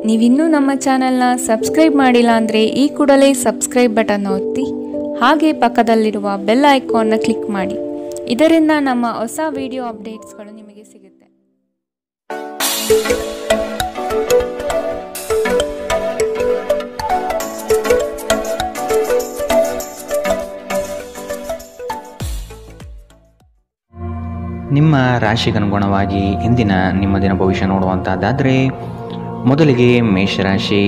ನೀವಿನ್ನೂ ನಮ್ಮ ಚಾನೆಲ್ನ ಸಬ್ಸ್ಕ್ರೈಬ್ ಮಾಡಿಲ್ಲ ಅಂದರೆ ಈ ಕೂಡಲೇ ಸಬ್ಸ್ಕ್ರೈಬ್ ಬಟನ್ ಒತ್ತಿ ಹಾಗೆ ಪಕ್ಕದಲ್ಲಿರುವ ಬೆಲ್ ಐಕಾನ್ನ ಕ್ಲಿಕ್ ಮಾಡಿ. ಇದರಿಂದ ನಮ್ಮ ಹೊಸ ವಿಡಿಯೋ ಅಪ್ಡೇಟ್ಸ್ಗಳು ನಿಮಗೆ ಸಿಗುತ್ತೆ. ನಿಮ್ಮ ರಾಶಿಗನುಗುಣವಾಗಿ ಇಂದಿನ ನಿಮ್ಮ ದಿನ ಭವಿಷ್ಯ ನೋಡುವಂಥದ್ದಾದರೆ ಮೊದಲಿಗೆ ಮೇಷರಾಶಿ.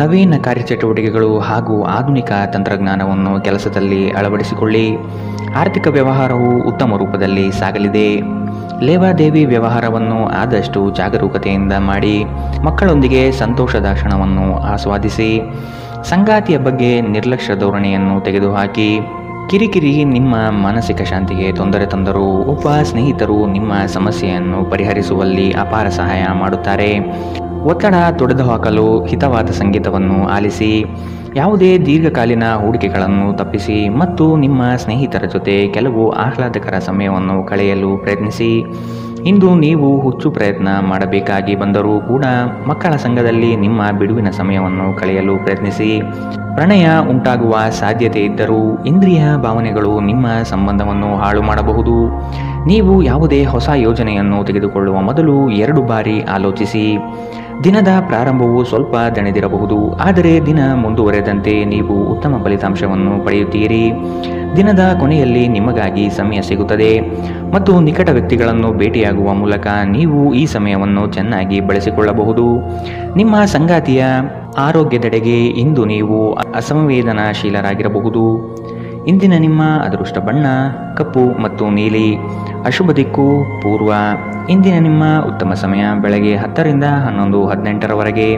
ನವೀನ ಕಾರ್ಯಚಟುವಟಿಕೆಗಳು ಹಾಗೂ ಆಧುನಿಕ ತಂತ್ರಜ್ಞಾನವನ್ನು ಕೆಲಸದಲ್ಲಿ ಅಳವಡಿಸಿಕೊಳ್ಳಿ. ಆರ್ಥಿಕ ವ್ಯವಹಾರವು ಉತ್ತಮ ರೂಪದಲ್ಲಿ ಸಾಗಲಿದೆ. ಲೇವಾದೇವಿ ವ್ಯವಹಾರವನ್ನು ಆದಷ್ಟು ಜಾಗರೂಕತೆಯಿಂದ ಮಾಡಿ. ಮಕ್ಕಳೊಂದಿಗೆ ಸಂತೋಷದ ಕ್ಷಣವನ್ನು ಆಸ್ವಾದಿಸಿ. ಸಂಗಾತಿಯ ಬಗ್ಗೆ ನಿರ್ಲಕ್ಷ್ಯ ಧೋರಣೆಯನ್ನು ತೆಗೆದುಹಾಕಿ. ಕಿರಿಕಿರಿ ನಿಮ್ಮ ಮಾನಸಿಕ ಶಾಂತಿಗೆ ತೊಂದರೆ ತಂದರೂ ಒಬ್ಬ ಸ್ನೇಹಿತರು ನಿಮ್ಮ ಸಮಸ್ಯೆಯನ್ನು ಪರಿಹರಿಸುವಲ್ಲಿ ಅಪಾರ ಸಹಾಯ ಮಾಡುತ್ತಾರೆ. ಒತ್ತಡ ತೊಡೆದುಹಾಕಲು ಹಿತವಾದ ಸಂಗೀತವನ್ನು ಆಲಿಸಿ. ಯಾವುದೇ ದೀರ್ಘಕಾಲೀನ ಹೂಡಿಕೆಗಳನ್ನು ತಪ್ಪಿಸಿ ಮತ್ತು ನಿಮ್ಮ ಸ್ನೇಹಿತರ ಜೊತೆ ಕೆಲವು ಆಹ್ಲಾದಕರ ಸಮಯವನ್ನು ಕಳೆಯಲು ಪ್ರಯತ್ನಿಸಿ. ಇಂದು ನೀವು ಹುಚ್ಚು ಪ್ರಯತ್ನ ಮಾಡಬೇಕಾಗಿ ಬಂದರೂ ಕೂಡ ಮಕ್ಕಳ ಸಂಘದಲ್ಲಿ ನಿಮ್ಮ ಬಿಡುವಿನ ಸಮಯವನ್ನು ಕಳೆಯಲು ಪ್ರಯತ್ನಿಸಿ. ಪ್ರಣಯ ಉಂಟಾಗುವ ಸಾಧ್ಯತೆ ಇದ್ದರೂ ಇಂದ್ರಿಯ ಭಾವನೆಗಳು ನಿಮ್ಮ ಸಂಬಂಧವನ್ನು ಹಾಳು ಮಾಡಬಹುದು. ನೀವು ಯಾವುದೇ ಹೊಸ ಯೋಜನೆಯನ್ನು ತೆಗೆದುಕೊಳ್ಳುವ ಮೊದಲು 2 ಬಾರಿ ಆಲೋಚಿಸಿ. ದಿನದ ಪ್ರಾರಂಭವು ಸ್ವಲ್ಪ ದಣಿದಿರಬಹುದು, ಆದರೆ ದಿನ ಮುಂದುವರೆದಂತೆ ನೀವು ಉತ್ತಮ ಫಲಿತಾಂಶವನ್ನು ಪಡೆಯುತ್ತೀರಿ. ದಿನದ ಕೊನೆಯಲ್ಲಿ ನಿಮಗಾಗಿ ಸಮಯ ಸಿಗುತ್ತದೆ ಮತ್ತು ನಿಕಟ ವ್ಯಕ್ತಿಗಳನ್ನು ಭೇಟಿಯಾಗುವ ಮೂಲಕ ನೀವು ಈ ಸಮಯವನ್ನು ಚೆನ್ನಾಗಿ ಬಳಸಿಕೊಳ್ಳಬಹುದು. ನಿಮ್ಮ ಸಂಗಾತಿಯ ಆರೋಗ್ಯದೆಡೆಗೆ ಇಂದು ನೀವು ಅಸಂವೇದನಾಶೀಲರಾಗಿರಬಹುದು. ಇಂದಿನ ನಿಮ್ಮ ಅದೃಷ್ಟ ಬಣ್ಣ ಕಪ್ಪು ಮತ್ತು ನೀಲಿ. ಅಶುಭ ದಿಕ್ಕು ಪೂರ್ವ. ಇಂದಿನ ನಿಮ್ಮ ಉತ್ತಮ ಸಮಯ ಬೆಳಗ್ಗೆ 10 ರಿಂದ 11, 18ರವರೆಗೆ.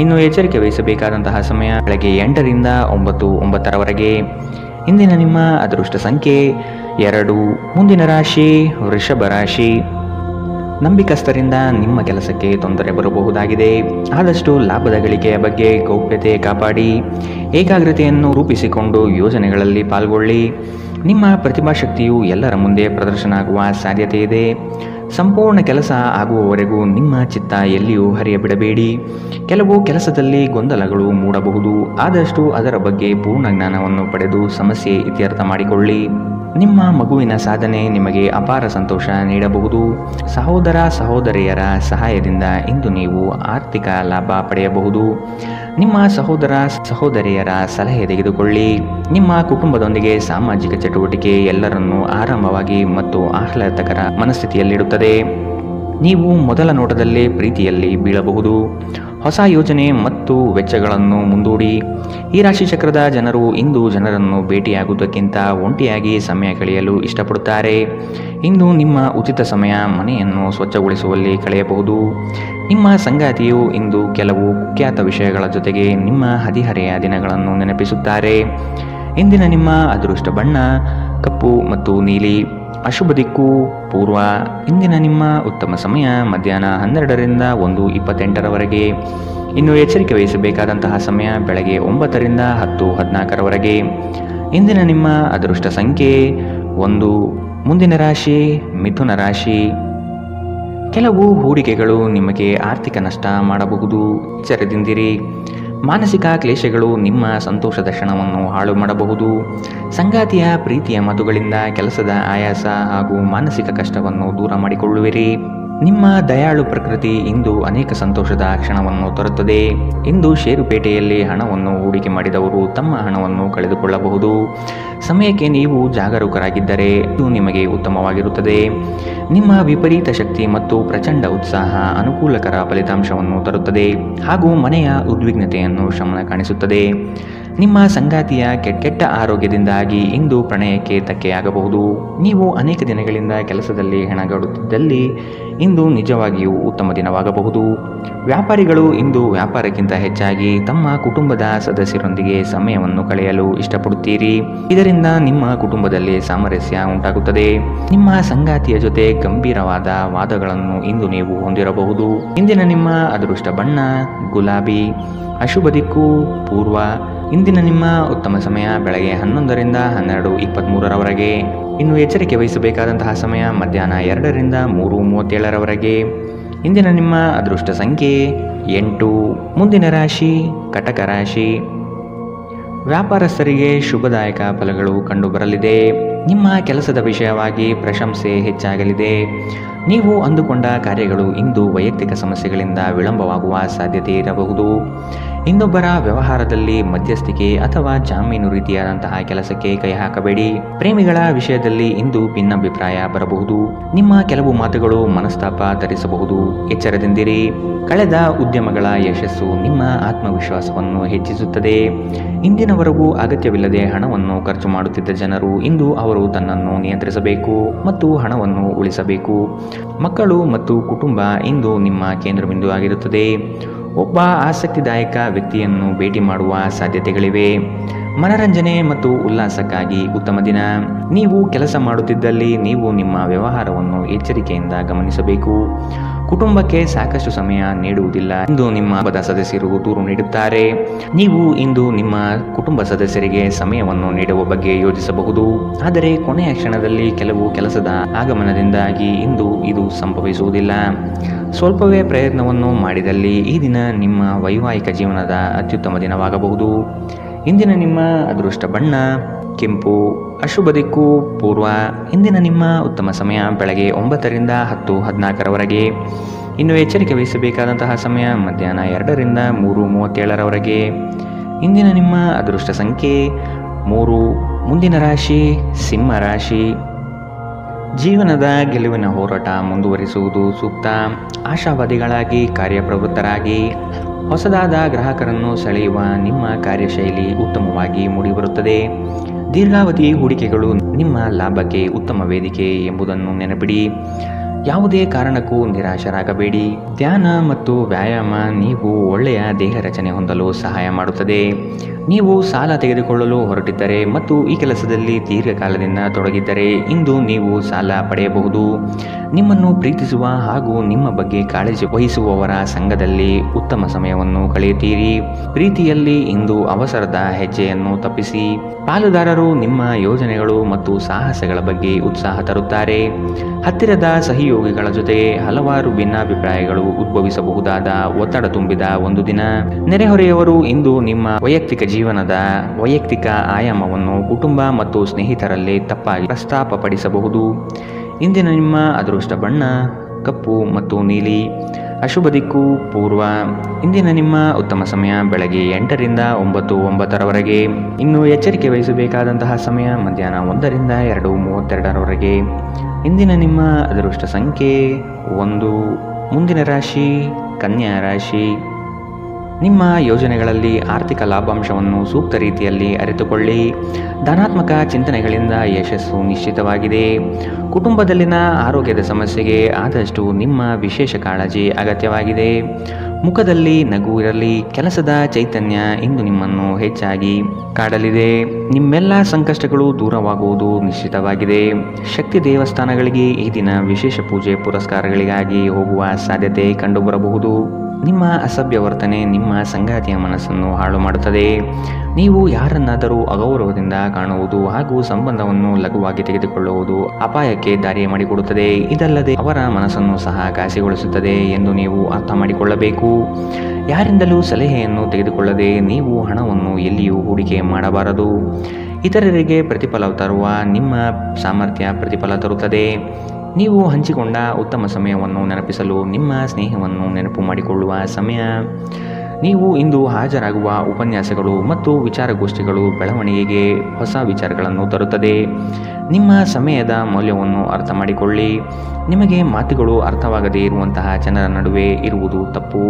ಇನ್ನು ಎಚ್ಚರಿಕೆ ವಹಿಸಬೇಕಾದಂತಹ ಸಮಯ ಬೆಳಗ್ಗೆ 8 ರಿಂದ 9, 9ರವರೆಗೆ. ಇಂದಿನ ನಿಮ್ಮ ಅದೃಷ್ಟ ಸಂಖ್ಯೆ 2. ಮುಂದಿನ ರಾಶಿ ವೃಷಭ ರಾಶಿ. ನಂಬಿಕಸ್ಥರಿಂದ ನಿಮ್ಮ ಕೆಲಸಕ್ಕೆ ತೊಂದರೆ ಬರಬಹುದಾಗಿದೆ. ಆದಷ್ಟು ಲಾಭದ ಗಳಿಕೆಯ ಬಗ್ಗೆ ಗೌಪ್ಯತೆ ಕಾಪಾಡಿ. ಏಕಾಗ್ರತೆಯನ್ನು ರೂಪಿಸಿಕೊಂಡು ಯೋಜನೆಗಳಲ್ಲಿ ಪಾಲ್ಗೊಳ್ಳಿ. ನಿಮ್ಮ ಪ್ರತಿಭಾಶಕ್ತಿಯು ಎಲ್ಲರ ಮುಂದೆ ಪ್ರದರ್ಶನ ಆಗುವ ಸಾಧ್ಯತೆ ಇದೆ. ಸಂಪೂರ್ಣ ಕೆಲಸ ಆಗುವವರೆಗೂ ನಿಮ್ಮ ಚಿತ್ತ ಎಲ್ಲಿಯೂ ಹರಿಯಬಿಡಬೇಡಿ. ಕೆಲವು ಕೆಲಸದಲ್ಲಿ ಗೊಂದಲಗಳು ಮೂಡಬಹುದು. ಆದಷ್ಟು ಅದರ ಬಗ್ಗೆ ಪೂರ್ಣ ಜ್ಞಾನವನ್ನು ಪಡೆದು ಸಮಸ್ಯೆ ಇತ್ಯರ್ಥ ಮಾಡಿಕೊಳ್ಳಿ. ನಿಮ್ಮ ಮಗುವಿನ ಸಾಧನೆ ನಿಮಗೆ ಅಪಾರ ಸಂತೋಷ ನೀಡಬಹುದು. ಸಹೋದರ ಸಹೋದರಿಯರ ಸಹಾಯದಿಂದ ಇಂದು ನೀವು ಆರ್ಥಿಕ ಲಾಭ ಪಡೆಯಬಹುದು. ನಿಮ್ಮ ಸಹೋದರ ಸಹೋದರಿಯರ ಸಲಹೆ ತೆಗೆದುಕೊಳ್ಳಿ. ನಿಮ್ಮ ಕುಟುಂಬದೊಂದಿಗೆ ಸಾಮಾಜಿಕ ಚಟುವಟಿಕೆ ಎಲ್ಲರನ್ನೂ ಆರಾಮವಾಗಿ ಮತ್ತು ಆಹ್ಲಾದಕರ ಮನಸ್ಥಿತಿಯಲ್ಲಿಡುತ್ತದೆ. ನೀವು ಮೊದಲ ನೋಟದಲ್ಲೇ ಪ್ರೀತಿಯಲ್ಲಿ ಬೀಳಬಹುದು. ಹೊಸ ಯೋಜನೆ ಮತ್ತು ವೆಚ್ಚಗಳನ್ನು ಮುಂದೂಡಿ. ಈ ರಾಶಿ ಚಕ್ರದ ಜನರು ಇಂದು ಜನರನ್ನು ಭೇಟಿಯಾಗುವುದಕ್ಕಿಂತ ಒಂಟಿಯಾಗಿ ಸಮಯ ಕಳೆಯಲು ಇಷ್ಟಪಡುತ್ತಾರೆ. ಇಂದು ನಿಮ್ಮ ಉಚಿತ ಸಮಯ ಮನೆಯನ್ನು ಸ್ವಚ್ಛಗೊಳಿಸುವಲ್ಲಿ ಕಳೆಯಬಹುದು. ನಿಮ್ಮ ಸಂಗಾತಿಯು ಇಂದು ಕೆಲವು ಕುಖ್ಯಾತ ವಿಷಯಗಳ ಜೊತೆಗೆ ನಿಮ್ಮ ಹದಿಹರೆಯ ದಿನಗಳನ್ನು ನೆನಪಿಸುತ್ತಾರೆ. ಇಂದಿನ ನಿಮ್ಮ ಅದೃಷ್ಟ ಬಣ್ಣ ಕಪ್ಪು ಮತ್ತು ನೀಲಿ. ಅಶುಭ ದಿಕ್ಕು ಪೂರ್ವ. ಇಂದಿನ ನಿಮ್ಮ ಉತ್ತಮ ಸಮಯ ಮಧ್ಯಾಹ್ನ 12 ರಿಂದ 1, 28ರವರೆಗೆ. ಇನ್ನು ಎಚ್ಚರಿಕೆ ವಹಿಸಬೇಕಾದಂತಹ ಸಮಯ ಬೆಳಗ್ಗೆ 9 ರಿಂದ 10, 14ರವರೆಗೆ. ಇಂದಿನ ನಿಮ್ಮ ಅದೃಷ್ಟ ಸಂಖ್ಯೆ 1. ಮುಂದಿನ ರಾಶಿ ಮಿಥುನ ರಾಶಿ. ಕೆಲವು ಹೂಡಿಕೆಗಳು ನಿಮಗೆ ಆರ್ಥಿಕ ನಷ್ಟ ಮಾಡಬಹುದು. ಎಚ್ಚರದಿಂದಿರಿ. ಮಾನಸಿಕ ಕ್ಲೇಶಗಳು ನಿಮ್ಮ ಸಂತೋಷದ ಕ್ಷಣವನ್ನು ಹಾಳು ಮಾಡಬಹುದು. ಸಂಗಾತಿಯ ಪ್ರೀತಿಯ ಮಾತುಗಳಿಂದ ಕೆಲಸದ ಆಯಾಸ ಹಾಗೂ ಮಾನಸಿಕ ಕಷ್ಟವನ್ನು ದೂರ ಮಾಡಿಕೊಳ್ಳುವಿರಿ. ನಿಮ್ಮ ದಯಾಳು ಪ್ರಕೃತಿ ಇಂದು ಅನೇಕ ಸಂತೋಷದ ಕ್ಷಣವನ್ನು ತರುತ್ತದೆ. ಇಂದು ಷೇರುಪೇಟೆಯಲ್ಲಿ ಹಣವನ್ನು ಹೂಡಿಕೆ ಮಾಡಿದವರು ತಮ್ಮ ಹಣವನ್ನು ಕಳೆದುಕೊಳ್ಳಬಹುದು. ಸಮಯಕ್ಕೆ ನೀವು ಜಾಗರೂಕರಾಗಿದ್ದರೆ ಇದು ನಿಮಗೆ ಉತ್ತಮವಾಗಿರುತ್ತದೆ. ನಿಮ್ಮ ವಿಪರೀತ ಶಕ್ತಿ ಮತ್ತು ಪ್ರಚಂಡ ಉತ್ಸಾಹ ಅನುಕೂಲಕರ ಫಲಿತಾಂಶವನ್ನು ತರುತ್ತದೆ ಹಾಗೂ ಮನೆಯ ಉದ್ವಿಗ್ನತೆಯನ್ನು ಶಮನ ಕಾಣಿಸುತ್ತದೆ. ನಿಮ್ಮ ಸಂಗಾತಿಯ ಕೆಟ್ಟ ಆರೋಗ್ಯದಿಂದಾಗಿ ಇಂದು ಪ್ರಣಯಕ್ಕೆ ಧಕ್ಕೆಯಾಗಬಹುದು. ನೀವು ಅನೇಕ ದಿನಗಳಿಂದ ಕೆಲಸದಲ್ಲಿ ಹೆಣಗಾಡುತ್ತಿದ್ದಲ್ಲಿ ಇಂದು ನಿಜವಾಗಿಯೂ ಉತ್ತಮ ದಿನವಾಗಬಹುದು. ವ್ಯಾಪಾರಿಗಳು ಇಂದು ವ್ಯಾಪಾರಕ್ಕಿಂತ ಹೆಚ್ಚಾಗಿ ತಮ್ಮ ಕುಟುಂಬದ ಸದಸ್ಯರೊಂದಿಗೆ ಸಮಯವನ್ನು ಕಳೆಯಲು ಇಷ್ಟಪಡುತ್ತೀರಿ. ಇದರಿಂದ ನಿಮ್ಮ ಕುಟುಂಬದಲ್ಲಿ ಸಾಮರಸ್ಯ ಉಂಟಾಗುತ್ತದೆ. ನಿಮ್ಮ ಸಂಗಾತಿಯ ಜೊತೆ ಗಂಭೀರವಾದ ವಾದಗಳನ್ನು ಇಂದು ನೀವು ಹೊಂದಿರಬಹುದು. ಇಂದಿನ ನಿಮ್ಮ ಅದೃಷ್ಟ ಬಣ್ಣ ಗುಲಾಬಿ. ಅಶುಭ ದಿಕ್ಕು ಪೂರ್ವ. ಇಂದಿನ ನಿಮ್ಮ ಉತ್ತಮ ಸಮಯ ಬೆಳಗ್ಗೆ 11 ರಿಂದ 12, 23ರವರೆಗೆ. ಇನ್ನು ಎಚ್ಚರಿಕೆ ವಹಿಸಬೇಕಾದಂತಹ ಸಮಯ ಮಧ್ಯಾಹ್ನ 2 ರಿಂದ 3:37ರವರೆಗೆ. ಇಂದಿನ ನಿಮ್ಮ ಅದೃಷ್ಟ ಸಂಖ್ಯೆ 8. ಮುಂದಿನ ರಾಶಿ ಕಟಕ ರಾಶಿ. ವ್ಯಾಪಾರಸ್ಥರಿಗೆ ಶುಭದಾಯಕ ಫಲಗಳು ಕಂಡುಬರಲಿದೆ. ನಿಮ್ಮ ಕೆಲಸದ ವಿಷಯವಾಗಿ ಪ್ರಶಂಸೆ ಹೆಚ್ಚಾಗಲಿದೆ. ನೀವು ಅಂದುಕೊಂಡ ಕಾರ್ಯಗಳು ಇಂದು ವೈಯಕ್ತಿಕ ಸಮಸ್ಯೆಗಳಿಂದ ವಿಳಂಬವಾಗುವ ಸಾಧ್ಯತೆ ಇರಬಹುದು. ಇನ್ನೊಬ್ಬರ ವ್ಯವಹಾರದಲ್ಲಿ ಮಧ್ಯಸ್ಥಿಕೆ ಅಥವಾ ಜಾಮೀನು ರೀತಿಯಾದಂತಹ ಕೆಲಸಕ್ಕೆ ಕೈ ಹಾಕಬೇಡಿ. ಪ್ರೇಮಿಗಳ ವಿಷಯದಲ್ಲಿ ಇಂದು ಭಿನ್ನಾಭಿಪ್ರಾಯ ಬರಬಹುದು. ನಿಮ್ಮ ಕೆಲವು ಮಾತುಗಳು ಮನಸ್ತಾಪ ತರಿಸಬಹುದು. ಎಚ್ಚರದಿಂದಿರಿ. ಕಳೆದ ಉದ್ಯಮಗಳ ಯಶಸ್ಸು ನಿಮ್ಮ ಆತ್ಮವಿಶ್ವಾಸವನ್ನು ಹೆಚ್ಚಿಸುತ್ತದೆ. ಇಂದಿನವರೆಗೂ ಅಗತ್ಯವಿಲ್ಲದೆ ಹಣವನ್ನು ಖರ್ಚು ಮಾಡುತ್ತಿದ್ದ ಜನರು ಇಂದು ಅವರು ತನ್ನನ್ನು ನಿಯಂತ್ರಿಸಬೇಕು ಮತ್ತು ಹಣವನ್ನು ಉಳಿಸಬೇಕು. ಮಕ್ಕಳು ಮತ್ತು ಕುಟುಂಬ ಇಂದು ನಿಮ್ಮ ಕೇಂದ್ರಬಿಂದು ಆಗಿರುತ್ತದೆ. ಒಬ್ಬ ಆಸಕ್ತಿದಾಯಕ ವ್ಯಕ್ತಿಯನ್ನು ಭೇಟಿ ಮಾಡುವ ಸಾಧ್ಯತೆಗಳಿವೆ. ಮನರಂಜನೆ ಮತ್ತು ಉಲ್ಲಾಸಕ್ಕಾಗಿ ಉತ್ತಮ ದಿನ. ನೀವು ಕೆಲಸ ಮಾಡುತ್ತಿದ್ದಲ್ಲಿ ನೀವು ನಿಮ್ಮ ವ್ಯವಹಾರವನ್ನು ಎಚ್ಚರಿಕೆಯಿಂದ ಗಮನಿಸಬೇಕು. ಕುಟುಂಬಕ್ಕೆ ಸಾಕಷ್ಟು ಸಮಯ ನೀಡುವುದಿಲ್ಲ ಎಂದು ನಿಮ್ಮ ಕುಟುಂಬದ ಸದಸ್ಯರು ದೂರು ನೀಡುತ್ತಾರೆ. ನೀವು ಇಂದು ನಿಮ್ಮ ಕುಟುಂಬ ಸದಸ್ಯರಿಗೆ ಸಮಯವನ್ನು ನೀಡುವ ಬಗ್ಗೆ ಯೋಚಿಸಬಹುದು. ಆದರೆ ಕೊನೆಯ ಕ್ಷಣದಲ್ಲಿ ಕೆಲವು ಕೆಲಸದ ಆಗಮನದಿಂದಾಗಿ ಇಂದು ಇದು ಸಂಭವಿಸುವುದಿಲ್ಲ. ಸ್ವಲ್ಪವೇ ಪ್ರಯತ್ನವನ್ನು ಮಾಡಿದಲ್ಲಿ ಈ ದಿನ ನಿಮ್ಮ ವೈವಾಹಿಕ ಜೀವನದ ಅತ್ಯುತ್ತಮ ದಿನವಾಗಬಹುದು. ಇಂದಿನ ನಿಮ್ಮ ಅದೃಷ್ಟ ಬಣ್ಣ ಕೆಂಪು. ಅಶುಭ ದಿಕ್ಕು ಪೂರ್ವ. ಇಂದಿನ ನಿಮ್ಮ ಉತ್ತಮ ಸಮಯ ಬೆಳಗ್ಗೆ 9 ರಿಂದ 10:14 ಇನ್ನು ಎಚ್ಚರಿಕೆ ವಹಿಸಬೇಕಾದಂತಹ ಸಮಯ ಮಧ್ಯಾಹ್ನ 2 ರಿಂದ 3:37 ಇಂದಿನ ನಿಮ್ಮ ಅದೃಷ್ಟ ಸಂಖ್ಯೆ 3. ಮುಂದಿನ ರಾಶಿ ಸಿಂಹ ರಾಶಿ. ಜೀವನದ ಗೆಲುವಿನ ಹೋರಾಟ ಮುಂದುವರಿಸುವುದು ಸೂಕ್ತ. ಆಶಾವಾದಿಗಳಾಗಿ ಕಾರ್ಯಪ್ರವೃತ್ತರಾಗಿ ಹೊಸದಾದ ಗ್ರಾಹಕರನ್ನು ಸೆಳೆಯುವ ನಿಮ್ಮ ಕಾರ್ಯಶೈಲಿ ಉತ್ತಮವಾಗಿ ಮೂಡಿಬರುತ್ತದೆ. ದೀರ್ಘಾವಧಿ ಹೂಡಿಕೆಗಳು ನಿಮ್ಮ ಲಾಭಕ್ಕೆ ಉತ್ತಮ ವೇದಿಕೆ ಎಂಬುದನ್ನು ನೆನಪಿಡಿ. ಯಾವುದೇ ಕಾರಣಕ್ಕೂ ನಿರಾಶರಾಗಬೇಡಿ. ಧ್ಯಾನ ಮತ್ತು ವ್ಯಾಯಾಮ ನೀವು ಒಳ್ಳೆಯ ದೇಹ ರಚನೆ ಹೊಂದಲು ಸಹಾಯ ಮಾಡುತ್ತದೆ. ನೀವು ಸಾಲ ತೆಗೆದುಕೊಳ್ಳಲು ಹೊರಟಿದ್ದರೆ ಮತ್ತು ಈ ಕೆಲಸದಲ್ಲಿ ದೀರ್ಘಕಾಲದಿಂದ ತೊಡಗಿದ್ದರೆ ಇಂದು ನೀವು ಸಾಲ ಪಡೆಯಬಹುದು. ನಿಮ್ಮನ್ನು ಪ್ರೀತಿಸುವ ಹಾಗೂ ನಿಮ್ಮ ಬಗ್ಗೆ ಕಾಳಜಿ ವಹಿಸುವವರ ಸಂಘದಲ್ಲಿ ಉತ್ತಮ ಸಮಯವನ್ನು ಕಳೆಯುತ್ತೀರಿ. ಪ್ರೀತಿಯಲ್ಲಿ ಇಂದು ಅವಸರದ ಹೆಜ್ಜೆಯನ್ನು ತಪ್ಪಿಸಿ. ಪಾಲುದಾರರು ನಿಮ್ಮ ಯೋಜನೆಗಳು ಮತ್ತು ಸಾಹಸಗಳ ಬಗ್ಗೆ ಉತ್ಸಾಹ ತರುತ್ತಾರೆ. ಹತ್ತಿರದ ಸಹಯೋಗಿಗಳ ಜೊತೆ ಹಲವಾರು ಭಿನ್ನಾಭಿಪ್ರಾಯಗಳು ಉದ್ಭವಿಸಬಹುದಾದ ಒತ್ತಡ ತುಂಬಿದ ಒಂದು ದಿನ. ನೆರೆಹೊರೆಯವರು ಇಂದು ನಿಮ್ಮ ವೈಯಕ್ತಿಕ ಜೀವನದ ವೈಯಕ್ತಿಕ ಆಯಾಮವನ್ನು ಕುಟುಂಬ ಮತ್ತು ಸ್ನೇಹಿತರಲ್ಲಿ ತಪ್ಪಾಗಿ ಪ್ರಸ್ತಾಪಪಡಿಸಬಹುದು. ಇಂದಿನ ನಿಮ್ಮ ಅದೃಷ್ಟ ಬಣ್ಣ ಕಪ್ಪು ಮತ್ತು ನೀಲಿ. ಅಶುಭ ದಿಕ್ಕು ಪೂರ್ವ. ಇಂದಿನ ನಿಮ್ಮ ಉತ್ತಮ ಸಮಯ ಬೆಳಗ್ಗೆ 8 ರಿಂದ 9:09 ಇನ್ನು ಎಚ್ಚರಿಕೆ ವಹಿಸಬೇಕಾದಂತಹ ಸಮಯ ಮಧ್ಯಾಹ್ನ 1 ರಿಂದ 2:32 ಇಂದಿನ ನಿಮ್ಮ ಅದೃಷ್ಟ ಸಂಖ್ಯೆ 1. ಮುಂದಿನ ರಾಶಿ ಕನ್ಯಾ ರಾಶಿ. ನಿಮ್ಮ ಯೋಜನೆಗಳಲ್ಲಿ ಆರ್ಥಿಕ ಲಾಭಾಂಶವನ್ನು ಸೂಕ್ತ ರೀತಿಯಲ್ಲಿ ಅರಿತುಕೊಳ್ಳಿ. ಧನಾತ್ಮಕ ಚಿಂತನೆಗಳಿಂದ ಯಶಸ್ಸು ನಿಶ್ಚಿತವಾಗಿದೆ. ಕುಟುಂಬದಲ್ಲಿನ ಆರೋಗ್ಯದ ಸಮಸ್ಯೆಗೆ ಆದಷ್ಟು ನಿಮ್ಮ ವಿಶೇಷ ಕಾಳಜಿ ಅಗತ್ಯವಾಗಿದೆ. ಮುಖದಲ್ಲಿ ನಗು ಇರಲಿ. ಕೆಲಸದ ಚೈತನ್ಯ ಇಂದು ನಿಮ್ಮನ್ನು ಹೆಚ್ಚಾಗಿ ಕಾಡಲಿದೆ. ನಿಮ್ಮೆಲ್ಲ ಸಂಕಷ್ಟಗಳು ದೂರವಾಗುವುದು ನಿಶ್ಚಿತವಾಗಿದೆ. ಶಕ್ತಿ ದೇವಸ್ಥಾನಗಳಿಗೆ ಈ ದಿನ ವಿಶೇಷ ಪೂಜೆ ಪುರಸ್ಕಾರಗಳಿಗಾಗಿ ಹೋಗುವ ಸಾಧ್ಯತೆ ಕಂಡುಬರಬಹುದು. ನಿಮ್ಮ ಅಸಭ್ಯ ವರ್ತನೆ ನಿಮ್ಮ ಸಂಗಾತಿಯ ಮನಸ್ಸನ್ನು ಹಾಳು ಮಾಡುತ್ತದೆ. ನೀವು ಯಾರನ್ನಾದರೂ ಅಗೌರವದಿಂದ ಕಾಣುವುದು ಹಾಗೂ ಸಂಬಂಧವನ್ನು ಲಘುವಾಗಿ ತೆಗೆದುಕೊಳ್ಳುವುದು ಅಪಾಯಕ್ಕೆ ದಾರಿ ಮಾಡಿಕೊಡುತ್ತದೆ. ಇದಲ್ಲದೆ ಅವರ ಮನಸ್ಸನ್ನು ಸಹ ಘಾಸಿಗೊಳಿಸುತ್ತದೆ ಎಂದು ನೀವು ಅರ್ಥ ಮಾಡಿಕೊಳ್ಳಬೇಕು. ಯಾರಿಂದಲೂ ಸಲಹೆಯನ್ನು ತೆಗೆದುಕೊಳ್ಳದೆ ನೀವು ಹಣವನ್ನು ಎಲ್ಲಿಯೂ ಹೂಡಿಕೆ ಮಾಡಬಾರದು. ಇತರರಿಗೆ ಪ್ರತಿಫಲ ತರುವ ನಿಮ್ಮ ಸಾಮರ್ಥ್ಯ ಪ್ರತಿಫಲ ತರುತ್ತದೆ. ನೀವು ಹಂಚಿಕೊಂಡ ಉತ್ತಮ ಸಮಯವನ್ನು ನೆನಪಿಸಲು ನಿಮ್ಮ ಸ್ನೇಹವನ್ನು ನೆನಪು ಮಾಡಿಕೊಳ್ಳುವ ಸಮಯ. ನೀವು ಇಂದು ಹಾಜರಾಗುವ ಉಪನ್ಯಾಸಗಳು ಮತ್ತು ವಿಚಾರಗೋಷ್ಠಿಗಳು ಬೆಳವಣಿಗೆಗೆ ಹೊಸ ವಿಚಾರಗಳನ್ನು ತರುತ್ತದೆ. ನಿಮ್ಮ ಸಮಯದ ಮೌಲ್ಯವನ್ನು ಅರ್ಥ ಮಾಡಿಕೊಳ್ಳಿ. ನಿಮಗೆ ಮಾತುಗಳು ಅರ್ಥವಾಗದೇ ಇರುವಂತಹ ಜನರ ನಡುವೆ ಇರುವುದು ತಪ್ಪು.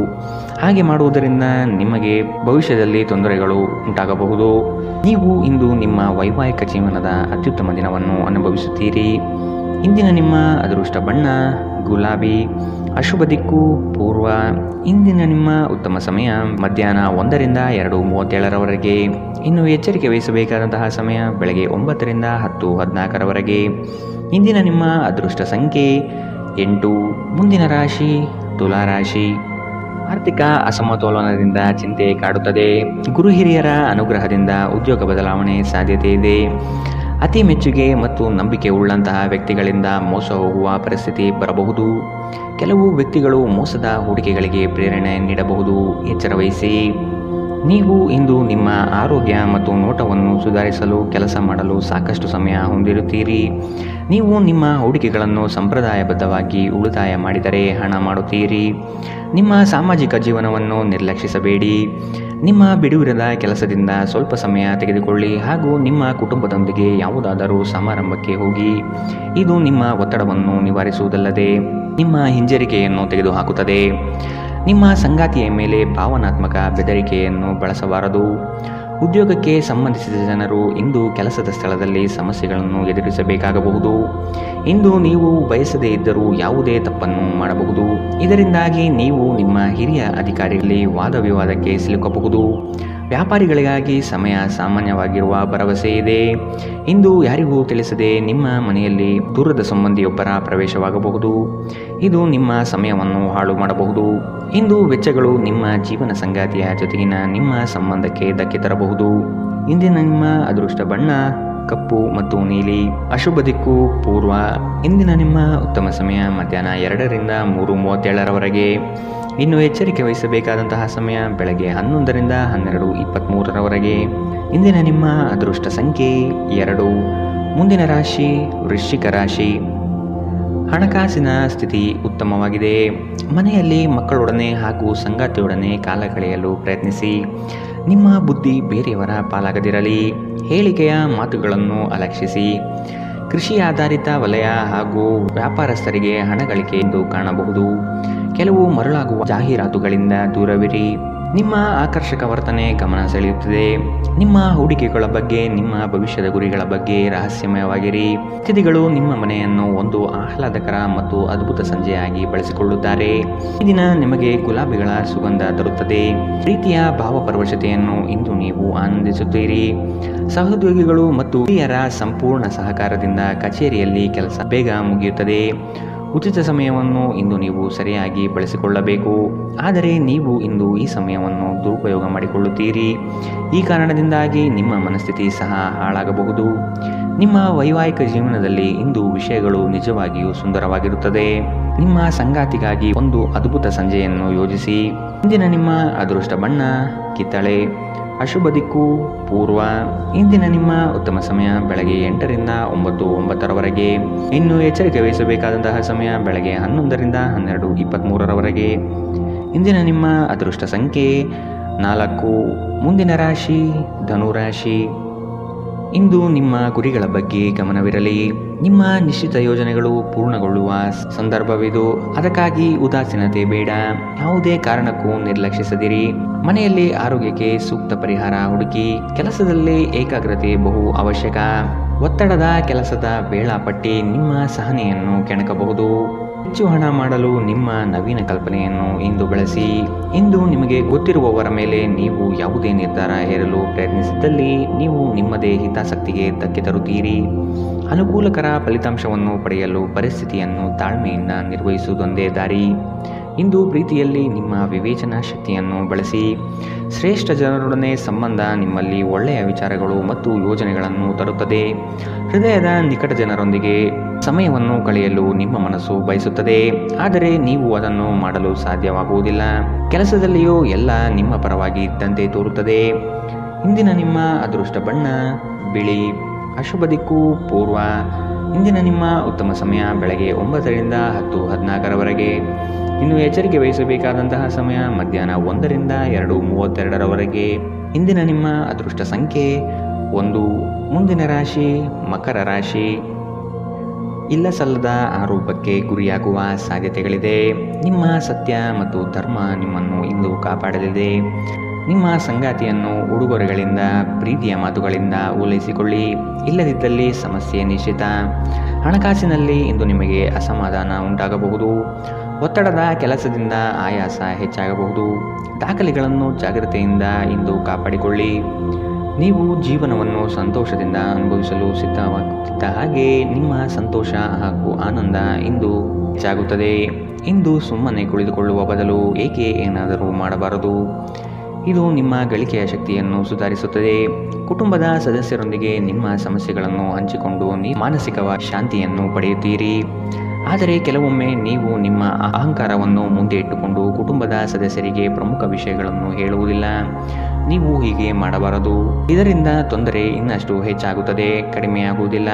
ಹಾಗೆ ಮಾಡುವುದರಿಂದ ನಿಮಗೆ ಭವಿಷ್ಯದಲ್ಲಿ ತೊಂದರೆಗಳು ಉಂಟಾಗಬಹುದು. ನೀವು ಇಂದು ನಿಮ್ಮ ವೈವಾಹಿಕ ಜೀವನದ ಅತ್ಯುತ್ತಮ ದಿನವನ್ನು ಅನುಭವಿಸುತ್ತೀರಿ. ಇಂದಿನ ನಿಮ್ಮ ಅದೃಷ್ಟ ಬಣ್ಣ ಗುಲಾಬಿ. ಅಶುಭ ದಿಕ್ಕು ಪೂರ್ವ. ಇಂದಿನ ನಿಮ್ಮ ಉತ್ತಮ ಸಮಯ ಮಧ್ಯಾಹ್ನ 1 ರಿಂದ 2:37 ಇನ್ನು ಎಚ್ಚರಿಕೆ ವಹಿಸಬೇಕಾದಂತಹ ಸಮಯ ಬೆಳಗ್ಗೆ 9 ರಿಂದ 10:14 ಇಂದಿನ ನಿಮ್ಮ ಅದೃಷ್ಟ ಸಂಖ್ಯೆ 8. ಮುಂದಿನ ರಾಶಿ ತುಲಾ ರಾಶಿ. ಆರ್ಥಿಕ ಅಸಮತೋಲನದಿಂದ ಚಿಂತೆ ಕಾಡುತ್ತದೆ. ಗುರು ಹಿರಿಯರ ಅನುಗ್ರಹದಿಂದ ಉದ್ಯೋಗ ಬದಲಾವಣೆ ಸಾಧ್ಯತೆ ಇದೆ. ಅತಿ ಮೆಚ್ಚುಗೆ ಮತ್ತು ನಂಬಿಕೆ ಉಳ್ಳಂತಹ ವ್ಯಕ್ತಿಗಳಿಂದ ಮೋಸ ಹೋಗುವ ಪರಿಸ್ಥಿತಿ ಬರಬಹುದು. ಕೆಲವು ವ್ಯಕ್ತಿಗಳು ಮೋಸದ ಹೂಡಿಕೆಗಳಿಗೆ ಪ್ರೇರಣೆ ನೀಡಬಹುದು. ಎಚ್ಚರ ವಹಿಸಿ. ನೀವು ಇಂದು ನಿಮ್ಮ ಆರೋಗ್ಯ ಮತ್ತು ನೋಟವನ್ನು ಸುಧಾರಿಸಲು ಕೆಲಸ ಮಾಡಲು ಸಾಕಷ್ಟು ಸಮಯ ಹೊಂದಿರುತ್ತೀರಿ. ನೀವು ನಿಮ್ಮ ಹೂಡಿಕೆಗಳನ್ನು ಸಂಪ್ರದಾಯಬದ್ಧವಾಗಿ ಉಳಿತಾಯ ಮಾಡಿದರೆ ಹಣ ಮಾಡುತ್ತೀರಿ. ನಿಮ್ಮ ಸಾಮಾಜಿಕ ಜೀವನವನ್ನು ನಿರ್ಲಕ್ಷಿಸಬೇಡಿ. ನಿಮ್ಮ ಬಿಡುವಿರದ ಕೆಲಸದಿಂದ ಸ್ವಲ್ಪ ಸಮಯ ತೆಗೆದುಕೊಳ್ಳಿ ಹಾಗೂ ನಿಮ್ಮ ಕುಟುಂಬದೊಂದಿಗೆ ಯಾವುದಾದರೂ ಸಮಾರಂಭಕ್ಕೆ ಹೋಗಿ. ಇದು ನಿಮ್ಮ ಒತ್ತಡವನ್ನು ನಿವಾರಿಸುವುದಲ್ಲದೆ ನಿಮ್ಮ ಹಿಂಜರಿಕೆಯನ್ನು ತೆಗೆದುಹಾಕುತ್ತದೆ. ನಿಮ್ಮ ಸಂಗಾತಿಯ ಮೇಲೆ ಭಾವನಾತ್ಮಕ ಬೆದರಿಕೆಯನ್ನು ಬಳಸಬಾರದು. ಉದ್ಯೋಗಕ್ಕೆ ಸಂಬಂಧಿಸಿದ ಜನರು ಇಂದು ಕೆಲಸದ ಸ್ಥಳದಲ್ಲಿ ಸಮಸ್ಯೆಗಳನ್ನು ಎದುರಿಸಬೇಕಾಗಬಹುದು. ಇಂದು ನೀವು ಬಯಸದೇ ಇದ್ದರೂ ಯಾವುದೇ ತಪ್ಪನ್ನು ಮಾಡಬಹುದು. ಇದರಿಂದಾಗಿ ನೀವು ನಿಮ್ಮ ಹಿರಿಯ ಅಧಿಕಾರಿಗಳಲ್ಲಿ ವಾದ ವಿವಾದಕ್ಕೆ ಸಿಲುಕಬಹುದು. ವ್ಯಾಪಾರಿಗಳಿಗಾಗಿ ಸಮಯ ಸಾಮಾನ್ಯವಾಗಿರುವ ಭರವಸೆ ಇದೆ. ಇಂದು ಯಾರಿಗೂ ತಿಳಿಸದೆ ನಿಮ್ಮ ಮನೆಯಲ್ಲಿ ದೂರದ ಸಂಬಂಧಿಯೊಬ್ಬರ ಪ್ರವೇಶವಾಗಬಹುದು. ಇದು ನಿಮ್ಮ ಸಮಯವನ್ನು ಹಾಳು ಮಾಡಬಹುದು. ಇಂದು ವೆಚ್ಚಗಳು ನಿಮ್ಮ ಜೀವನ ಸಂಗಾತಿಯ ಜೊತೆಗಿನ ನಿಮ್ಮ ಸಂಬಂಧಕ್ಕೆ ಧಕ್ಕೆ ತರಬಹುದು. ಇಂದಿನ ನಿಮ್ಮ ಅದೃಷ್ಟ ಬಣ್ಣ ಕಪ್ಪು ಮತ್ತು ನೀಲಿ. ಅಶುಭ ದಿಕ್ಕು ಪೂರ್ವ. ಇಂದಿನ ನಿಮ್ಮ ಉತ್ತಮ ಸಮಯ ಮಧ್ಯಾಹ್ನ 2 ರಿಂದ 3:37 ಇನ್ನು ಎಚ್ಚರಿಕೆ ವಹಿಸಬೇಕಾದಂತಹ ಸಮಯ ಬೆಳಗ್ಗೆ 11 ರಿಂದ 12:23 ಇಂದಿನ ನಿಮ್ಮ ಅದೃಷ್ಟ ಸಂಖ್ಯೆ 2. ಮುಂದಿನ ರಾಶಿ ವೃಶ್ಚಿಕ ರಾಶಿ. ಹಣಕಾಸಿನ ಸ್ಥಿತಿ ಉತ್ತಮವಾಗಿದೆ. ಮನೆಯಲ್ಲಿ ಮಕ್ಕಳೊಡನೆ ಹಾಗೂ ಸಂಗಾತಿಯೊಡನೆ ಕಾಲ ಕಳೆಯಲು ಪ್ರಯತ್ನಿಸಿ. ನಿಮ್ಮ ಬುದ್ಧಿ ಬೇರೆಯವರ ಪಾಲಾಗದಿರಲಿ. ಹೇಳಿಕೆಯ ಮಾತುಗಳನ್ನು ಅಲಕ್ಷಿಸಿ. ಕೃಷಿ ಆಧಾರಿತ ವಲಯ ಹಾಗೂ ವ್ಯಾಪಾರಸ್ಥರಿಗೆ ಹಣ ಗಳಿಕೆ ಎಂದು ಕಾಣಬಹುದು. ಕೆಲವು ಮರಳಾಗುವ ಜಾಹೀರಾತುಗಳಿಂದ ದೂರವಿರಿ. ನಿಮ್ಮ ಆಕರ್ಷಕ ವರ್ತನೆ ಗಮನ ಸೆಳೆಯುತ್ತದೆ. ನಿಮ್ಮ ಹೂಡಿಕೆಗಳ ಬಗ್ಗೆ, ನಿಮ್ಮ ಭವಿಷ್ಯದ ಗುರಿಗಳ ಬಗ್ಗೆ ರಹಸ್ಯಮಯವಾಗಿರಿ. ಅತಿಥಿಗಳು ನಿಮ್ಮ ಮನೆಯನ್ನು ಒಂದು ಆಹ್ಲಾದಕರ ಮತ್ತು ಅದ್ಭುತ ಸಂಜೆಯಾಗಿ ಬಳಸಿಕೊಳ್ಳುತ್ತಾರೆ. ಈ ದಿನ ನಿಮಗೆ ಗುಲಾಬಿಗಳ ಸುಗಂಧ ತರುತ್ತದೆ. ಪ್ರೀತಿಯ ಭಾವಪರವಶತೆಯನ್ನು ಇಂದು ನೀವು ಆನಂದಿಸುತ್ತೀರಿ. ಸಹೋದ್ಯೋಗಿಗಳು ಮತ್ತು ಹಿರಿಯರ ಸಂಪೂರ್ಣ ಸಹಕಾರದಿಂದ ಕಚೇರಿಯಲ್ಲಿ ಕೆಲಸ ಬೇಗ ಮುಗಿಯುತ್ತದೆ. ಉಚಿತ ಸಮಯವನ್ನು ಇಂದು ನೀವು ಸರಿಯಾಗಿ ಬಳಸಿಕೊಳ್ಳಬೇಕು. ಆದರೆ ನೀವು ಇಂದು ಈ ಸಮಯವನ್ನು ದುರುಪಯೋಗ ಮಾಡಿಕೊಳ್ಳುತ್ತೀರಿ. ಈ ಕಾರಣದಿಂದಾಗಿ ನಿಮ್ಮ ಮನಸ್ಥಿತಿ ಸಹ ಹಾಳಾಗಬಹುದು. ನಿಮ್ಮ ವೈವಾಹಿಕ ಜೀವನದಲ್ಲಿ ಇಂದು ವಿಷಯಗಳು ನಿಜವಾಗಿಯೂ ಸುಂದರವಾಗಿರುತ್ತದೆ. ನಿಮ್ಮ ಸಂಗಾತಿಗಾಗಿ ಒಂದು ಅದ್ಭುತ ಸಂಜೆಯನ್ನು ಯೋಜಿಸಿ. ಇಂದಿನ ನಿಮ್ಮ ಅದೃಷ್ಟ ಬಣ್ಣ ಕಿತ್ತಳೆ. ಅಶುಭ ದಿಕ್ಕು ಪೂರ್ವ. ಇಂದಿನ ನಿಮ್ಮ ಉತ್ತಮ ಸಮಯ ಬೆಳಗ್ಗೆ 8 ರಿಂದ 9:09 ಇನ್ನು ಎಚ್ಚರಿಕೆ ವಹಿಸಬೇಕಾದಂತಹ ಸಮಯ ಬೆಳಗ್ಗೆ 11 ರಿಂದ 12:23 ಇಂದಿನ ನಿಮ್ಮ ಅದೃಷ್ಟ ಸಂಖ್ಯೆ 4. ಮುಂದಿನ ರಾಶಿ ಧನುರಾಶಿ. ಇಂದು ನಿಮ್ಮ ಗುರಿಗಳ ಬಗ್ಗೆ ಗಮನವಿರಲಿ. ನಿಮ್ಮ ನಿಶ್ಚಿತ ಯೋಜನೆಗಳು ಪೂರ್ಣಗೊಳ್ಳುವ ಸಂದರ್ಭವಿದು. ಅದಕ್ಕಾಗಿ ಉದಾಸೀನತೆ ಬೇಡ. ಯಾವುದೇ ಕಾರಣಕ್ಕೂ ನಿರ್ಲಕ್ಷಿಸದಿರಿ. ಮನೆಯಲ್ಲಿ ಆರೋಗ್ಯಕ್ಕೆ ಸೂಕ್ತ ಪರಿಹಾರ ಹುಡುಕಿ. ಕೆಲಸದಲ್ಲಿ ಏಕಾಗ್ರತೆ ಬಹು ಅವಶ್ಯಕ. ಒತ್ತಡದ ಕೆಲಸದ ವೇಳಾಪಟ್ಟಿ ನಿಮ್ಮ ಸಹನೆಯನ್ನು ಕೆಣಕಬಹುದು. ಹೆಚ್ಚು ಹಣ ಮಾಡಲು ನಿಮ್ಮ ನವೀನ ಕಲ್ಪನೆಯನ್ನು ಇಂದು ಬಳಸಿ. ಇಂದು ನಿಮಗೆ ಗೊತ್ತಿರುವವರ ಮೇಲೆ ನೀವು ಯಾವುದೇ ನಿರ್ಧಾರ ಹೇರಲು ಪ್ರಯತ್ನಿಸಿದ್ದಲ್ಲಿ ನೀವು ನಿಮ್ಮದೇ ಹಿತಾಸಕ್ತಿಗೆ ಧಕ್ಕೆ ತರುತ್ತೀರಿ. ಅನುಕೂಲಕರ ಫಲಿತಾಂಶವನ್ನು ಪಡೆಯಲು ಪರಿಸ್ಥಿತಿಯನ್ನು ತಾಳ್ಮೆಯಿಂದ ನಿರ್ವಹಿಸುವುದೊಂದೇ ದಾರಿ. ಇಂದು ಪ್ರೀತಿಯಲ್ಲಿ ನಿಮ್ಮ ವಿವೇಚನಾ ಶಕ್ತಿಯನ್ನು ಬಳಸಿ. ಶ್ರೇಷ್ಠ ಜನರೊಡನೆ ಸಂಬಂಧ ನಿಮ್ಮಲ್ಲಿ ಒಳ್ಳೆಯ ವಿಚಾರಗಳು ಮತ್ತು ಯೋಜನೆಗಳನ್ನು ತರುತ್ತದೆ. ಹೃದಯದ ನಿಕಟ ಜನರೊಂದಿಗೆ ಸಮಯವನ್ನು ಕಳೆಯಲು ನಿಮ್ಮ ಮನಸ್ಸು ಬಯಸುತ್ತದೆ. ಆದರೆ ನೀವು ಅದನ್ನು ಮಾಡಲು ಸಾಧ್ಯವಾಗುವುದಿಲ್ಲ. ಕೆಲಸದಲ್ಲಿಯೂ ಎಲ್ಲ ನಿಮ್ಮ ಪರವಾಗಿ ಇದ್ದಂತೆ ತೋರುತ್ತದೆ. ಇಂದಿನ ನಿಮ್ಮ ಅದೃಷ್ಟ ಬಣ್ಣ ಬಿಳಿ. ಅಶುಭ ದಿಕ್ಕು ಪೂರ್ವ. ಇಂದಿನ ನಿಮ್ಮ ಉತ್ತಮ ಸಮಯ ಬೆಳಗ್ಗೆ 9 ರಿಂದ 10:14 ಇನ್ನು ಎಚ್ಚರಿಕೆ ವಹಿಸಬೇಕಾದಂತಹ ಸಮಯ ಮಧ್ಯಾಹ್ನ 1 ರಿಂದ 2:32 ಇಂದಿನ ನಿಮ್ಮ ಅದೃಷ್ಟ ಸಂಖ್ಯೆ 1. ಮುಂದಿನ ರಾಶಿ ಮಕರ ರಾಶಿ. ಇಲ್ಲ ಸಲ್ಲದ ಆರೋಪಕ್ಕೆ ಗುರಿಯಾಗುವ ಸಾಧ್ಯತೆಗಳಿದೆ. ನಿಮ್ಮ ಸತ್ಯ ಮತ್ತು ಧರ್ಮ ನಿಮ್ಮನ್ನು ಇಂದು ಕಾಪಾಡಲಿದೆ. ನಿಮ್ಮ ಸಂಗಾತಿಯನ್ನು ಉಡುಗೊರೆಗಳಿಂದ, ಪ್ರೀತಿಯ ಮಾತುಗಳಿಂದ ಓಲೈಸಿಕೊಳ್ಳಿ. ಇಲ್ಲದಿದ್ದಲ್ಲಿ ಸಮಸ್ಯೆ ನಿಶ್ಚಿತ. ಹಣಕಾಸಿನಲ್ಲಿ ಇಂದು ನಿಮಗೆ ಅಸಮಾಧಾನ ಉಂಟಾಗಬಹುದು. ಒತ್ತಡದ ಕೆಲಸದಿಂದ ಆಯಾಸ ಹೆಚ್ಚಾಗಬಹುದು. ದಾಖಲೆಗಳನ್ನು ಜಾಗ್ರತೆಯಿಂದ ಇಂದು ಕಾಪಾಡಿಕೊಳ್ಳಿ. ನೀವು ಜೀವನವನ್ನು ಸಂತೋಷದಿಂದ ಅನುಭವಿಸಲು ಸಿದ್ಧವಾಗುತ್ತಿದ್ದ ಹಾಗೆ ನಿಮ್ಮ ಸಂತೋಷ ಹಾಗೂ ಆನಂದ ಇಂದು ಹೆಚ್ಚಾಗುತ್ತದೆ. ಇಂದು ಸುಮ್ಮನೆ ಕುಳಿತುಕೊಳ್ಳುವ ಬದಲು ಏಕೆ ಏನಾದರೂ ಮಾಡಬಾರದು. ಇದು ನಿಮ್ಮ ಗಳಿಕೆಯ ಶಕ್ತಿಯನ್ನು ಸುಧಾರಿಸುತ್ತದೆ. ಕುಟುಂಬದ ಸದಸ್ಯರೊಂದಿಗೆ ನಿಮ್ಮ ಸಮಸ್ಯೆಗಳನ್ನು ಹಂಚಿಕೊಂಡು ಮಾನಸಿಕವಾಗಿ ಶಾಂತಿಯನ್ನು ಪಡೆಯುತ್ತೀರಿ. ಆದರೆ ಕೆಲವೊಮ್ಮೆ ನೀವು ನಿಮ್ಮ ಅಹಂಕಾರವನ್ನು ಮುಂದೆ ಇಟ್ಟುಕೊಂಡು ಕುಟುಂಬದ ಸದಸ್ಯರಿಗೆ ಪ್ರಮುಖ ವಿಷಯಗಳನ್ನು ಹೇಳುವುದಿಲ್ಲ. ನೀವು ಹೀಗೆ ಮಾಡಬಾರದು. ಇದರಿಂದ ತೊಂದರೆ ಇನ್ನಷ್ಟು ಹೆಚ್ಚಾಗುತ್ತದೆ, ಕಡಿಮೆಯಾಗುವುದಿಲ್ಲ.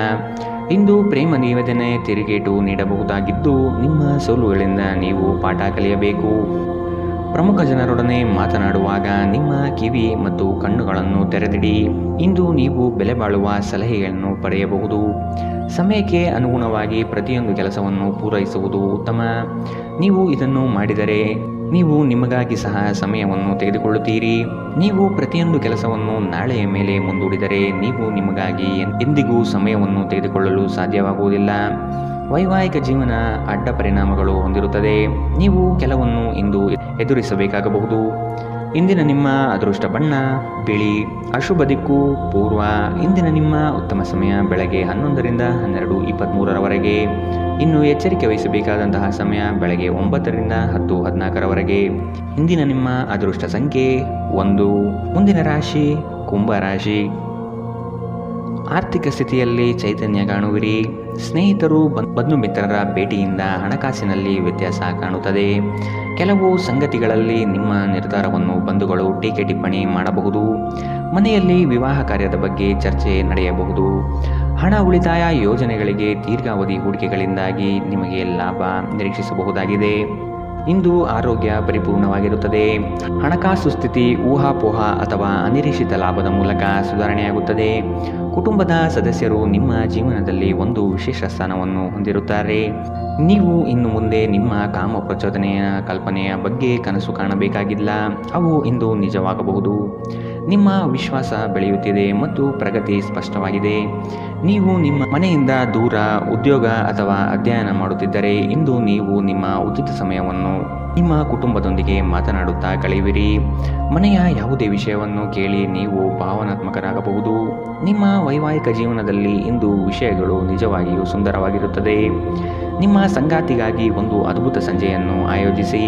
ಇಂದು ಪ್ರೇಮ ನಿವೇದನೆ ತಿರುಗೇಟು ನೀಡಬಹುದಾಗಿದ್ದು ನಿಮ್ಮ ಸೋಲುಗಳಿಂದ ನೀವು ಪಾಠ ಕಲಿಯಬೇಕು. ಪ್ರಮುಖ ಜನರೊಡನೆ ಮಾತನಾಡುವಾಗ ನಿಮ್ಮ ಕಿವಿ ಮತ್ತು ಕಣ್ಣುಗಳನ್ನು ತೆರೆದಿಡಿ. ಇಂದು ನೀವು ಬೆಲೆ ಬಾಳುವ ಸಲಹೆಗಳನ್ನು ಪಡೆಯಬಹುದು. ಸಮಯಕ್ಕೆ ಅನುಗುಣವಾಗಿ ಪ್ರತಿಯೊಂದು ಕೆಲಸವನ್ನು ಪೂರೈಸುವುದು ಉತ್ತಮ. ನೀವು ಇದನ್ನು ಮಾಡಿದರೆ ನೀವು ನಿಮಗಾಗಿ ಸಹ ಸಮಯವನ್ನು ತೆಗೆದುಕೊಳ್ಳುತ್ತೀರಿ. ನೀವು ಪ್ರತಿಯೊಂದು ಕೆಲಸವನ್ನು ನಾಳೆಯ ಮೇಲೆ ಮುಂದೂಡಿದರೆ ನೀವು ನಿಮಗಾಗಿ ಎಂದಿಗೂ ಸಮಯವನ್ನು ತೆಗೆದುಕೊಳ್ಳಲು ಸಾಧ್ಯವಾಗುವುದಿಲ್ಲ. ವೈವಾಹಿಕ ಜೀವನ ಅಡ್ಡ ಪರಿಣಾಮಗಳು ಹೊಂದಿರುತ್ತದೆ. ನೀವು ಕೆಲವನ್ನು ಇಂದು ಎದುರಿಸಬೇಕಾಗಬಹುದು. ಇಂದಿನ ನಿಮ್ಮ ಅದೃಷ್ಟ ಬಣ್ಣ ಬಿಳಿ. ಅಶುಭ ದಿಕ್ಕು ಪೂರ್ವ. ಇಂದಿನ ನಿಮ್ಮ ಉತ್ತಮ ಸಮಯ ಬೆಳಗ್ಗೆ 11ರಿಂದ 12:23ರವರೆಗೆ. ಇನ್ನು ಎಚ್ಚರಿಕೆ ವಹಿಸಬೇಕಾದಂತಹ ಸಮಯ ಬೆಳಗ್ಗೆ 9ರಿಂದ 10:14ರವರೆಗೆ. ಇಂದಿನ ನಿಮ್ಮ ಅದೃಷ್ಟ ಸಂಖ್ಯೆ 1. ಮುಂದಿನ ರಾಶಿ ಕುಂಭ ರಾಶಿ. ಆರ್ಥಿಕ ಸ್ಥಿತಿಯಲ್ಲಿ ಚೈತನ್ಯ ಕಾಣುವಿರಿ. ಸ್ನೇಹಿತರು ಬಂಧು ಮಿತ್ರರ ಭೇಟಿಯಿಂದ ಹಣಕಾಸಿನಲ್ಲಿ ವ್ಯತ್ಯಾಸ ಕಾಣುತ್ತದೆ. ಕೆಲವು ಸಂಗತಿಗಳಲ್ಲಿ ನಿಮ್ಮ ನಿರ್ಧಾರವನ್ನು ಬಂಧುಗಳು ಟೀಕೆ ಟಿಪ್ಪಣಿ ಮಾಡಬಹುದು. ಮನೆಯಲ್ಲಿ ವಿವಾಹ ಕಾರ್ಯದ ಬಗ್ಗೆ ಚರ್ಚೆ ನಡೆಯಬಹುದು. ಹಣ ಉಳಿತಾಯ ಯೋಜನೆಗಳಿಗೆ ದೀರ್ಘಾವಧಿ ಹೂಡಿಕೆಗಳಿಂದಾಗಿ ನಿಮಗೆ ಲಾಭ ನಿರೀಕ್ಷಿಸಬಹುದಾಗಿದೆ. ಇಂದು ಆರೋಗ್ಯ ಪರಿಪೂರ್ಣವಾಗಿರುತ್ತದೆ. ಹಣಕಾಸು ಸ್ಥಿತಿ ಊಹಾಪೋಹ ಅಥವಾ ಅನಿರೀಕ್ಷಿತ ಲಾಭದ ಮೂಲಕ ಸುಧಾರಣೆಯಾಗುತ್ತದೆ. ಕುಟುಂಬದ ಸದಸ್ಯರು ನಿಮ್ಮ ಜೀವನದಲ್ಲಿ ಒಂದು ವಿಶೇಷ ಸ್ಥಾನವನ್ನು ಹೊಂದಿರುತ್ತಾರೆ. ನೀವು ಇನ್ನು ಮುಂದೆ ನಿಮ್ಮ ಕಾಮ ಪ್ರಚೋದನೆಯ ಕಲ್ಪನೆಯ ಬಗ್ಗೆ ಕನಸು ಕಾಣಬೇಕಾಗಿಲ್ಲ. ಅವು ಇಂದು ನಿಜವಾಗಬಹುದು. ನಿಮ್ಮ ವಿಶ್ವಾಸ ಬೆಳೆಯುತ್ತಿದೆ ಮತ್ತು ಪ್ರಗತಿ ಸ್ಪಷ್ಟವಾಗಿದೆ. ನೀವು ನಿಮ್ಮ ಮನೆಯಿಂದ ದೂರ ಉದ್ಯೋಗ ಅಥವಾ ಅಧ್ಯಯನ ಮಾಡುತ್ತಿದ್ದರೆ ಇಂದು ನೀವು ನಿಮ್ಮ ಉಚಿತ ಸಮಯವನ್ನು ನಿಮ್ಮ ಕುಟುಂಬದೊಂದಿಗೆ ಮಾತನಾಡುತ್ತಾ ಕಳೆಯುವಿರಿ. ಮನೆಯ ಯಾವುದೇ ವಿಷಯವನ್ನು ಕೇಳಿ ನೀವು ಭಾವನಾತ್ಮಕರಾಗಬಹುದು. ನಿಮ್ಮ ವೈವಾಹಿಕ ಜೀವನದಲ್ಲಿ ಇಂದು ವಿಷಯಗಳು ನಿಜವಾಗಿಯೂ ಸುಂದರವಾಗಿರುತ್ತದೆ. ನಿಮ್ಮ ಸಂಗಾತಿಗಾಗಿ ಒಂದು ಅದ್ಭುತ ಸಂಜೆಯನ್ನು ಆಯೋಜಿಸಿ.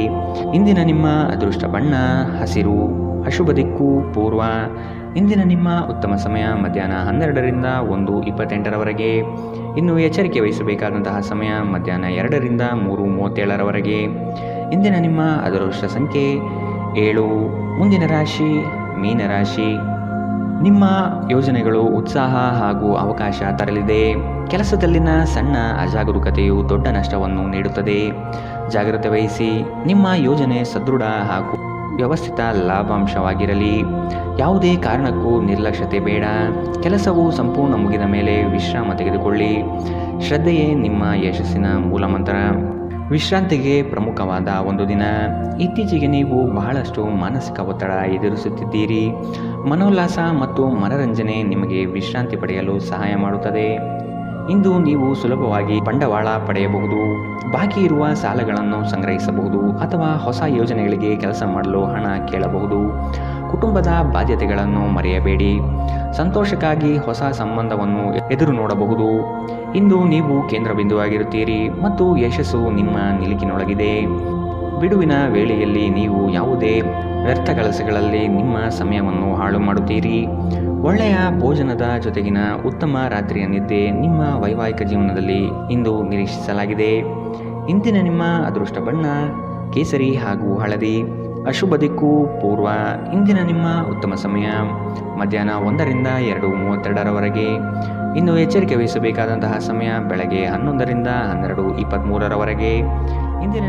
ಇಂದಿನ ನಿಮ್ಮ ಅದೃಷ್ಟ ಬಣ್ಣ ಹಸಿರು. ಅಶುಭ ದಿಕ್ಕು ಪೂರ್ವ. ಇಂದಿನ ನಿಮ್ಮ ಉತ್ತಮ ಸಮಯ ಮಧ್ಯಾಹ್ನ 12ರಿಂದ 1:28ರವರೆಗೆ. ಇನ್ನು ಎಚ್ಚರಿಕೆ ವಹಿಸಬೇಕಾದಂತಹ ಸಮಯ ಮಧ್ಯಾಹ್ನ 2ರಿಂದ 3:37ರವರೆಗೆ. ಇಂದಿನ ನಿಮ್ಮ ಅದೃಷ್ಟ ಸಂಖ್ಯೆ 7. ಮುಂದಿನ ರಾಶಿ ಮೀನರಾಶಿ. ನಿಮ್ಮ ಯೋಜನೆಗಳು ಉತ್ಸಾಹ ಹಾಗೂ ಅವಕಾಶ ತರಲಿದೆ. ಕೆಲಸದಲ್ಲಿನ ಸಣ್ಣ ಅಜಾಗರೂಕತೆಯು ದೊಡ್ಡ ನಷ್ಟವನ್ನು ನೀಡುತ್ತದೆ. ಜಾಗ್ರತೆ ವಹಿಸಿ. ನಿಮ್ಮ ಯೋಜನೆ ಸದೃಢ ಹಾಗೂ ವ್ಯವಸ್ಥಿತ ಲಾಭಾಂಶವಾಗಿರಲಿ. ಯಾವುದೇ ಕಾರಣಕ್ಕೂ ನಿರ್ಲಕ್ಷ್ಯತೆ ಬೇಡ. ಕೆಲಸವು ಸಂಪೂರ್ಣ ಮುಗಿದ ಮೇಲೆ ವಿಶ್ರಾಮ ತೆಗೆದುಕೊಳ್ಳಿ. ಶ್ರದ್ಧೆಯೇ ನಿಮ್ಮ ಯಶಸ್ಸಿನ ಮೂಲಮಂತ್ರ. ವಿಶ್ರಾಂತಿಗೆ ಪ್ರಮುಖವಾದ ಒಂದು ದಿನ. ಇತ್ತೀಚೆಗೆ ನೀವು ಬಹಳಷ್ಟು ಮಾನಸಿಕ ಒತ್ತಡ ಎದುರಿಸುತ್ತಿದ್ದೀರಿ. ಮನೋಲ್ಲಾಸ ಮತ್ತು ಮನರಂಜನೆ ನಿಮಗೆ ವಿಶ್ರಾಂತಿ ಪಡೆಯಲು ಸಹಾಯ ಮಾಡುತ್ತದೆ. ಇಂದು ನೀವು ಸುಲಭವಾಗಿ ಬಂಡವಾಳ ಪಡೆಯಬಹುದು. ಬಾಕಿ ಇರುವ ಸಾಲಗಳನ್ನು ಸಂಗ್ರಹಿಸಬಹುದು ಅಥವಾ ಹೊಸ ಯೋಜನೆಗಳಿಗೆ ಕೆಲಸ ಮಾಡಲು ಹಣ ಕೇಳಬಹುದು. ಕುಟುಂಬದ ಬಾಧ್ಯತೆಗಳನ್ನು ಮರೆಯಬೇಡಿ. ಸಂತೋಷಕ್ಕಾಗಿ ಹೊಸ ಸಂಬಂಧವನ್ನು ಎದುರು ನೋಡಬಹುದು. ಇಂದು ನೀವು ಕೇಂದ್ರ ಬಿಂದುವಾಗಿರುತ್ತೀರಿ ಮತ್ತು ಯಶಸ್ಸು ನಿಮ್ಮ ನಿಲುಕಿನೊಳಗಿದೆ. ಬಿಡುವಿನ ವೇಳೆಯಲ್ಲಿ ನೀವು ಯಾವುದೇ ವ್ಯರ್ಥ ಕೆಲಸಗಳಲ್ಲಿ ನಿಮ್ಮ ಸಮಯವನ್ನು ಹಾಳು ಮಾಡುತ್ತೀರಿ. ಒಳ್ಳೆಯ ಭೋಜನದ ಜೊತೆಗಿನ ಉತ್ತಮ ರಾತ್ರಿಯ ನಿದ್ದೆ ನಿಮ್ಮ ವೈವಾಹಿಕ ಜೀವನದಲ್ಲಿ ಇಂದು ನಿರೀಕ್ಷಿಸಲಾಗಿದೆ. ಇಂದಿನ ನಿಮ್ಮ ಅದೃಷ್ಟ ಬಣ್ಣ ಕೇಸರಿ ಹಾಗೂ ಹಳದಿ. ಅಶುಭ ದಿಕ್ಕು ಪೂರ್ವ. ಇಂದಿನ ನಿಮ್ಮ ಉತ್ತಮ ಸಮಯ ಮಧ್ಯಾಹ್ನ 1ರಿಂದ 2:32ರವರೆಗೆ. ಇನ್ನು ಎಚ್ಚರಿಕೆ ವಹಿಸಬೇಕಾದಂತಹ ಸಮಯ ಬೆಳಗ್ಗೆ 11ರಿಂದ 12:23ರವರೆಗೆ. ಇಂದಿನ